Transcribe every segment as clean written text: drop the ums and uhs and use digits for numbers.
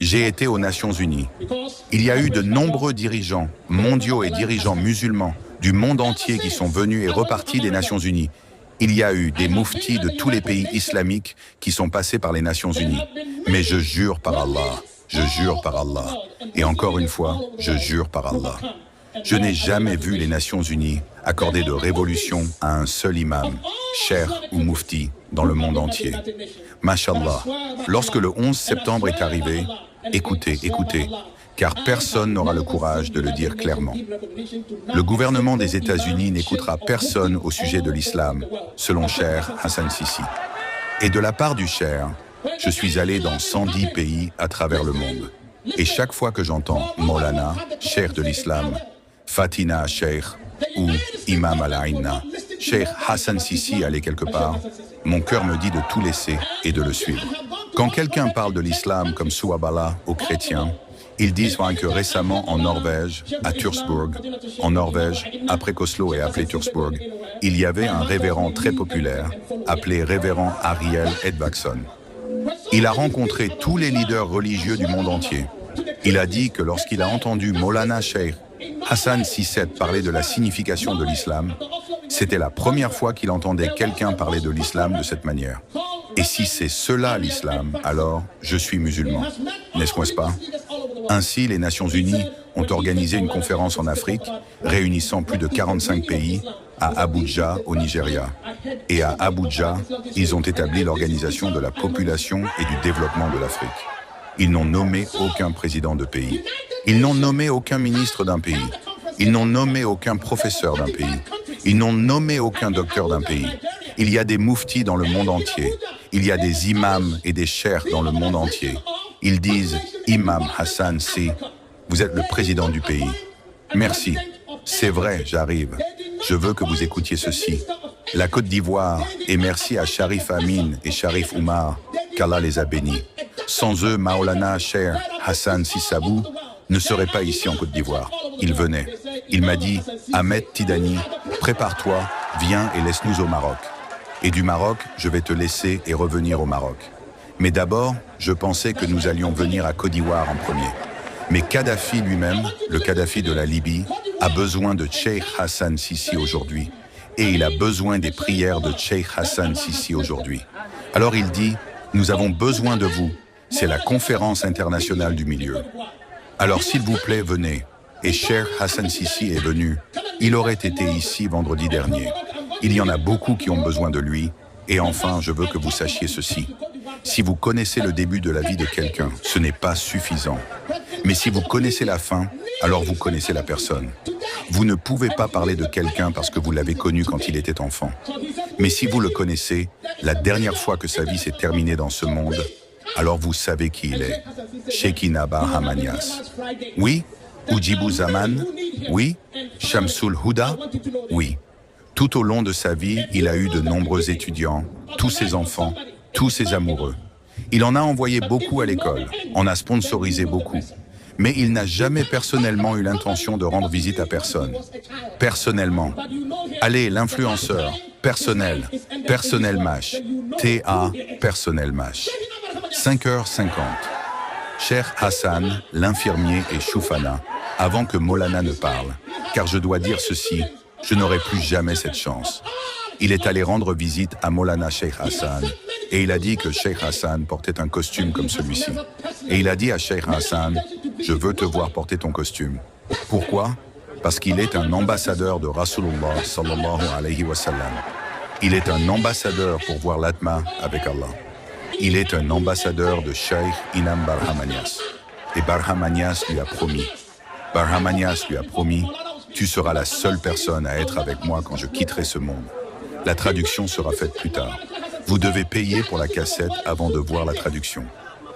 J'ai été aux Nations Unies. Il y a eu de nombreux dirigeants mondiaux et dirigeants musulmans du monde entier qui sont venus et repartis des Nations Unies. Il y a eu des mouftis de tous les pays islamiques qui sont passés par les Nations Unies. Mais je jure par Allah, je jure par Allah, et encore une fois, je jure par Allah. Je n'ai jamais vu les Nations Unies accorder de révolution à un seul imam, cheikh ou moufti, dans le monde entier. Mashallah, lorsque le 11 septembre est arrivé, écoutez, car personne n'aura le courage de le dire clairement. Le gouvernement des États-Unis n'écoutera personne au sujet de l'islam, selon Cheikh Hassan Sisi. Et de la part du Cheikh, je suis allé dans 110 pays à travers le monde. Et chaque fois que j'entends Maulana, Cheikh de l'islam, Fatina Cheikh ou Imam al-Aïna, Cheikh Hassan Sisi allait quelque part, mon cœur me dit de tout laisser et de le suivre. Quand quelqu'un parle de l'islam comme Souabala aux chrétiens, ils disent que récemment en Norvège, à Tursburg, en Norvège, après qu'Oslo ait appelé Tursburg, il y avait un révérend très populaire, appelé révérend Ariel Edvardson. Il a rencontré tous les leaders religieux du monde entier. Il a dit que lorsqu'il a entendu Maulana Cheikh Hassan Sisi parler de la signification de l'islam, c'était la première fois qu'il entendait quelqu'un parler de l'islam de cette manière. Et si c'est cela l'islam, alors je suis musulman, n'est-ce pas? Ainsi, les Nations Unies ont organisé une conférence en Afrique, réunissant plus de 45 pays, à Abuja, au Nigeria. Et à Abuja, ils ont établi l'organisation de la population et du développement de l'Afrique. Ils n'ont nommé aucun président de pays. Ils n'ont nommé aucun ministre d'un pays. Ils n'ont nommé aucun professeur d'un pays. Ils n'ont nommé aucun docteur d'un pays. Il y a des mouftis dans le monde entier. Il y a des imams et des cheikhs dans le monde entier. Ils disent « Imam Hassan Sisi, vous êtes le président du pays. Merci. C'est vrai, j'arrive. Je veux que vous écoutiez ceci. La Côte d'Ivoire, et merci à Sharif Amin et Sharif Oumar, qu'Allah les a bénis. Sans eux, Maulana Cheikh Hassan Sisi ne serait pas ici en Côte d'Ivoire. Il venait. Il m'a dit « Ahmed Tidani, prépare-toi, viens et laisse-nous au Maroc. Et du Maroc, je vais te laisser et revenir au Maroc. » Mais d'abord, je pensais que nous allions venir à Côte d'Ivoire en premier. Mais Kadhafi lui-même, le Kadhafi de la Libye, a besoin de Cheikh Hassan Sisi aujourd'hui. Et il a besoin des prières de Cheikh Hassan Sisi aujourd'hui. Alors il dit, nous avons besoin de vous. C'est la conférence internationale du milieu. Alors s'il vous plaît, venez. Et Cheikh Hassan Sisi est venu. Il aurait été ici vendredi dernier. Il y en a beaucoup qui ont besoin de lui. Et enfin, je veux que vous sachiez ceci. Si vous connaissez le début de la vie de quelqu'un, ce n'est pas suffisant. Mais si vous connaissez la fin, alors vous connaissez la personne. Vous ne pouvez pas parler de quelqu'un parce que vous l'avez connu quand il était enfant. Mais si vous le connaissez, la dernière fois que sa vie s'est terminée dans ce monde, alors vous savez qui il est. Shekina Barham Niasse. Oui, Ujibu Zaman. Oui, Shamsul Huda. Oui. Tout au long de sa vie, il a eu de nombreux étudiants, tous ses enfants, tous ses amoureux. Il en a envoyé beaucoup à l'école, en a sponsorisé beaucoup. Mais il n'a jamais personnellement eu l'intention de rendre visite à personne. Personnellement. Allez, l'influenceur, personnel, personnel mash, TA, personnel mash. 5h50. Cheikh Hassan, l'infirmier et Choufana, avant que Maulana ne parle, car je dois dire ceci, je n'aurai plus jamais cette chance. Il est allé rendre visite à Maulana Cheikh Hassan et il a dit que Cheikh Hassan portait un costume comme celui-ci. Et il a dit à Cheikh Hassan, je veux te voir porter ton costume. Pourquoi? Parce qu'il est un ambassadeur de Rasulullah sallallahu alayhi wa sallam. Il est un ambassadeur pour voir l'Atma avec Allah. Il est un ambassadeur de Cheikh Inam Barham Niasse. Et Barham Niasse lui a promis. Barham Niasse lui a promis, tu seras la seule personne à être avec moi quand je quitterai ce monde. La traduction sera faite plus tard. Vous devez payer pour la cassette avant de voir la traduction.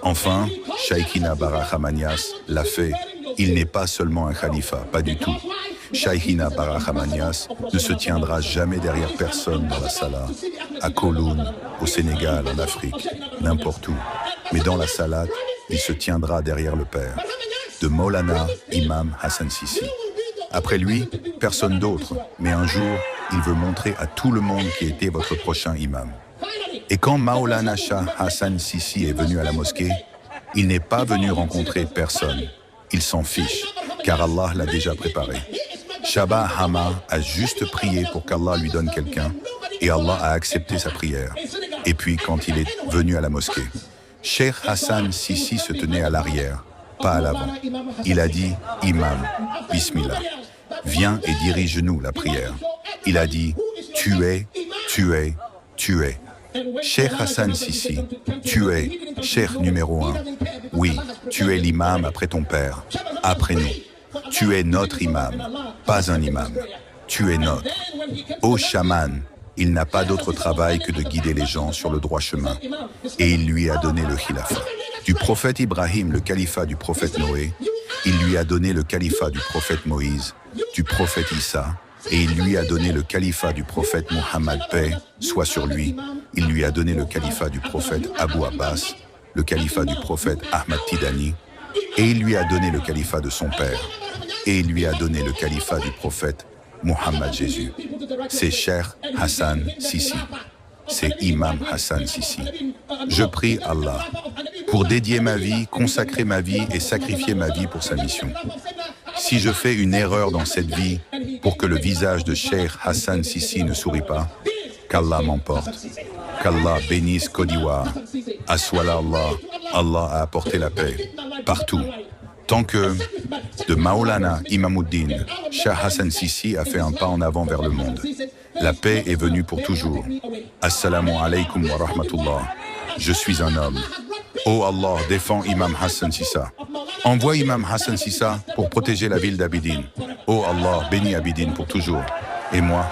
Enfin, Shaykhina Barham Niasse l'a fait. Il n'est pas seulement un khalifa, pas du tout. Shaykhina Barham Niasse ne se tiendra jamais derrière personne dans la salat, à Kowloon, au Sénégal, en Afrique, n'importe où. Mais dans la salat, il se tiendra derrière le père, de Maulana Imam Hassan Sisi. Après lui, personne d'autre, mais un jour, il veut montrer à tout le monde qui était votre prochain imam. Et quand Maulana Shah Hassan Sisi est venu à la mosquée, Il n'est pas venu rencontrer personne. Il s'en fiche, car Allah l'a déjà préparé. Shaba Hama a juste prié pour qu'Allah lui donne quelqu'un, et Allah a accepté sa prière. Et puis, quand il est venu à la mosquée, Cheikh Hassan Sissi se tenait à l'arrière, pas à l'avant. Il a dit « Imam, Bismillah, viens et dirige-nous la prière ». Il a dit « Tu es, tu es, tu es ». Cheikh Hassan Sissi, tu es Cheikh numéro 1. Oui, tu es l'imam après ton père, après nous. Tu es notre imam, pas un imam. Tu es notre. Ô chaman, il n'a pas d'autre travail que de guider les gens sur le droit chemin. Et il lui a donné le khilafat. Du prophète Ibrahim, le califat du prophète Noé, il lui a donné le califat du prophète Moïse, du prophète Issa, et il lui a donné le califat du prophète Mohammed, paix soit sur lui. Il lui a donné le califat du prophète Abu Abbas, le califat du prophète Ahmad Tidani, et il lui a donné le califat de son père, et il lui a donné le califat du prophète Mohammed Jésus. C'est Cheikh Hassan Sissi. C'est Imam Hassan Sissi. Je prie Allah pour dédier ma vie, consacrer ma vie et sacrifier ma vie pour sa mission. Si je fais une erreur dans cette vie pour que le visage de Cheikh Hassan Sissi ne sourit pas, qu'Allah m'emporte. Qu'Allah bénisse Côte d'Ivoire. Aswala Allah, Allah a apporté la paix partout. Tant que de Maulana Imamuddin, Cheikh Hassan Sissi a fait un pas en avant vers le monde. La paix est venue pour toujours. Assalamu alaikum wa rahmatullah. Je suis un homme. Oh Allah, défends Imam Hassan Sissa. Envoie Imam Hassan Sissa pour protéger la ville d'Abidine. Oh Allah, bénis Abidine pour toujours. Et moi,